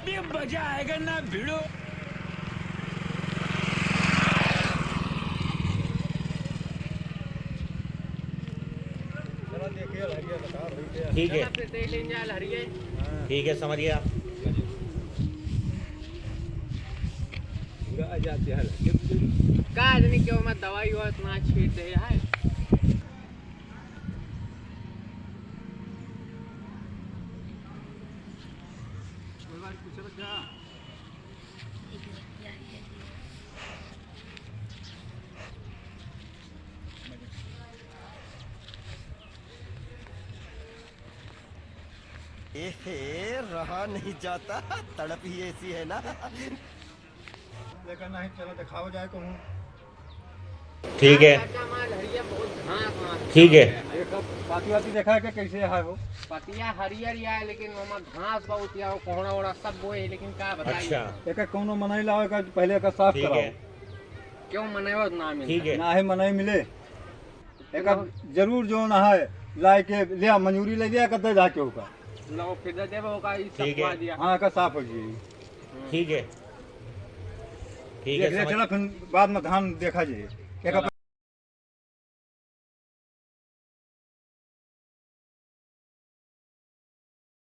अभी मजा आएगा ना भिड़ो। ठीक है ठीक है, समझ गया। क्यों मैं दवाई और इतना छीट दे है। रहा नहीं जाता, तड़प ही ऐसी है ना। लेकिन नहीं, चलो दिखाओ जाए कहूँ। ठीक है ठीक है। पाती वाती देखा है कि कैसे है वो? पतिया हरियर है लेकिन घास बहुत या कोहड़ा वोड़ा सब वो है, लेकिन क्या बताइए। अच्छा एक कौनो मनाई लाओ, पहले का साफ ठीक कराओ। है क्यों मनाओ ना मिले। ठीक है ना है मनाई मिले, एक जरूर जो ना है लाए के लिया, मंजूरी ले लिया करते जाके होगा। लो फिर दे होगा इस ठीक सब है। दिया। हाँ का साफ हो जाएगी। ठीक है ठीक देख है, ले समझ चला, फिर बाद में धान देखा जाए। एक